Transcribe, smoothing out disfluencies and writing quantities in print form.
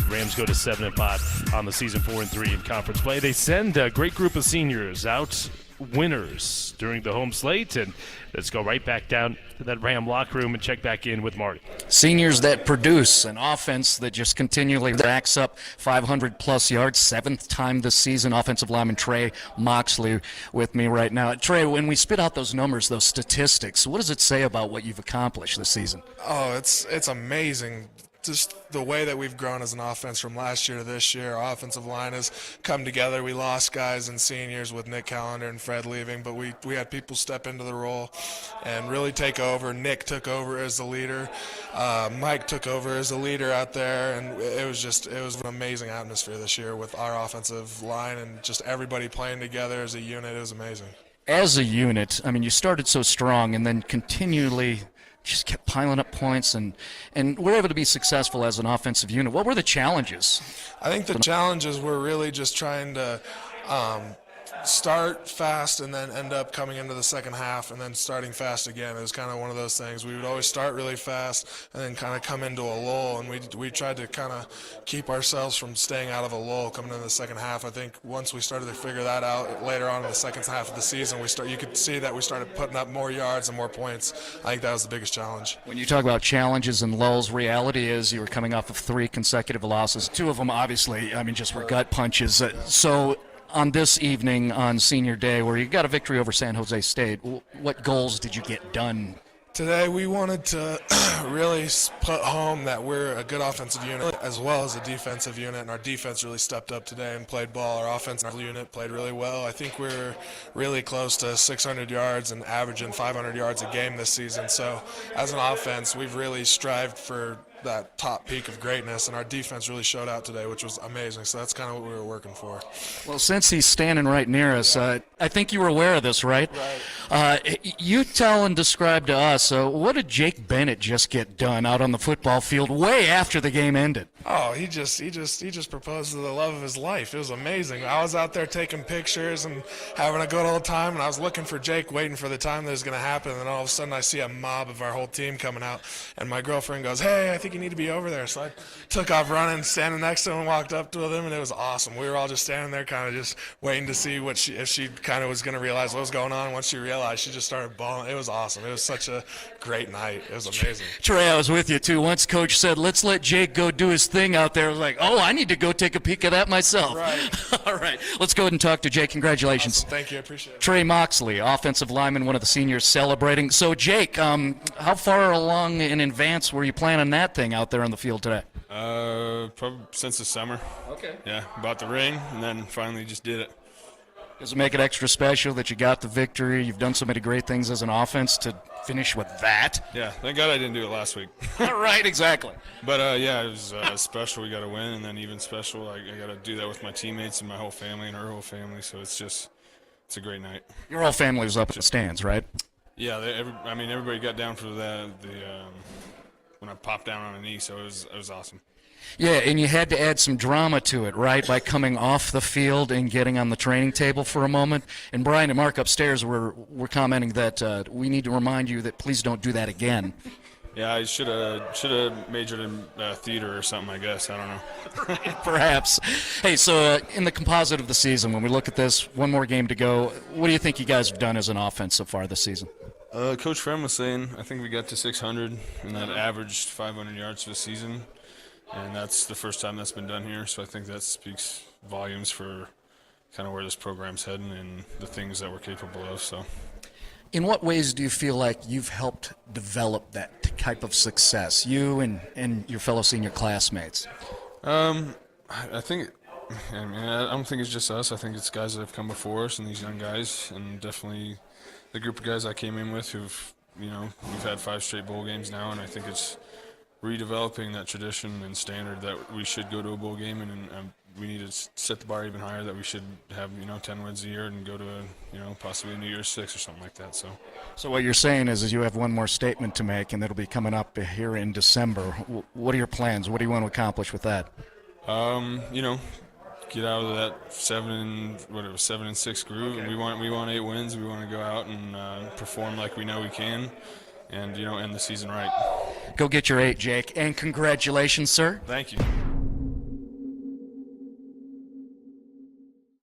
Rams go to 7-5 on the season, 4-3 in conference play. They send a great group of seniors out winners during the home slate, and let's go right back down to that Ram locker room and check back in with Marty. Seniors that produce an offense that just continually racks up 500-plus yards, seventh time this season. Offensive lineman Trae Moxley with me right now. Trae, when we spit out those numbers, those statistics, what does it say about what you've accomplished this season? Oh, it's amazing. Just the way that we've grown as an offense from last year to this year. Our offensive line has come together. We lost guys and seniors with Nick Callender and Fred leaving, but we had people step into the role and really take over. Nick took over as the leader. Mike took over as the leader out there, and it was an amazing atmosphere this year with our offensive line and just everybody playing together as a unit. It was amazing. As a unit, I mean, you started so strong and then continually just kept piling up points, and we're able to be successful as an offensive unit. What were the challenges? I think the challenges were really just trying to start fast and then end up coming into the second half and then starting fast again. It was kind of one of those things. We would always start really fast and then kind of come into a lull, and we tried to kind of keep ourselves from staying out of a lull coming into the second half. I think once we started to figure that out later on in the second half of the season, you could see that we started putting up more yards and more points. I think that was the biggest challenge. When you talk about challenges and lulls, reality is you were coming off of 3 consecutive losses. 2 of them, obviously, just were gut punches. So on this evening, on senior day, where you got a victory over San Jose State, what goals did you get done? Today we wanted to really put home that we're a good offensive unit as well as a defensive unit, and our defense really stepped up today and played ball. Our offensive unit played really well. I think we're really close to 600 yards and averaging 500 yards a game this season. So as an offense, we've really strived for that top peak of greatness, and our defense really showed out today, which was amazing. So that's kind of what we were working for. Well, since he's standing right near us, I think you were aware of this, right? Right. You tell and describe to us, what did Jake Bennett just get done out on the football field way after the game ended? Oh, he just proposed to the love of his life. It was amazing. I was out there taking pictures and having a good old time, and I was looking for Jake, waiting for the time that was going to happen, and then all of a sudden I see a mob of our whole team coming out, and my girlfriend goes, "Hey, I think you need to be over there." So I took off running, standing next to him, and walked up to them, and it was awesome. We were all just standing there kind of just waiting to see if she kind of was going to realize what was going on. Once she realized, she just started bawling. It was awesome. It was such a great night. It was amazing. Trae, I was with you too. Once Coach said, "Let's let Jake go do his thing out there," I was like, "Oh, I need to go take a peek at that myself." Right. All right. Let's go ahead and talk to Jake. Congratulations. Awesome. Thank you. I appreciate it. Trae Moxley, offensive lineman, one of the seniors celebrating. So, Jake, how far along in advance were you planning that thing out there on the field today? Probably since the summer. Okay. Yeah, bought the ring and then finally just did it. Does it make it extra special that you got the victory? You've done so many great things as an offense to finish with that. Yeah, thank God I didn't do it last week. Right, exactly. But, yeah, it was special. We got to win, and then even special, I got to do that with my teammates and my whole family and her whole family, so it's a great night. Your whole family was up at the stands, right? Yeah, everybody got down for when I popped down on a knee, so it was awesome. Yeah, and you had to add some drama to it, right, by coming off the field and getting on the training table for a moment. And Brian and Mark upstairs were commenting that we need to remind you that please don't do that again. Yeah, I should have majored in theater or something, I guess. I don't know. Perhaps. Hey, so in the composite of the season, when we look at this, one more game to go, what do you think you guys have done as an offense so far this season? Coach Frem was saying, I think we got to 600, and that averaged 500 yards for the season. And that's the first time that's been done here, so I think that speaks volumes for kind of where this program's heading and the things that we're capable of. So, in what ways do you feel like you've helped develop that type of success, you and your fellow senior classmates? I think, I don't think it's just us. I think it's guys that have come before us and these young guys, and definitely the group of guys I came in with who've, we've had 5 straight bowl games now, and I think it's redeveloping that tradition and standard that we should go to a bowl game, and we need to set the bar even higher, that we should have 10 wins a year and go to possibly a New Year's 6 or something like that. So what you're saying is you have one more statement to make, and that'll be coming up here in December. What are your plans? What do you want to accomplish with that? Get out of that 7-6 groove. Okay. We want 8 wins. We want to go out and perform like we know we can, and end the season right. Go get your 8, Jake, and congratulations, sir. Thank you.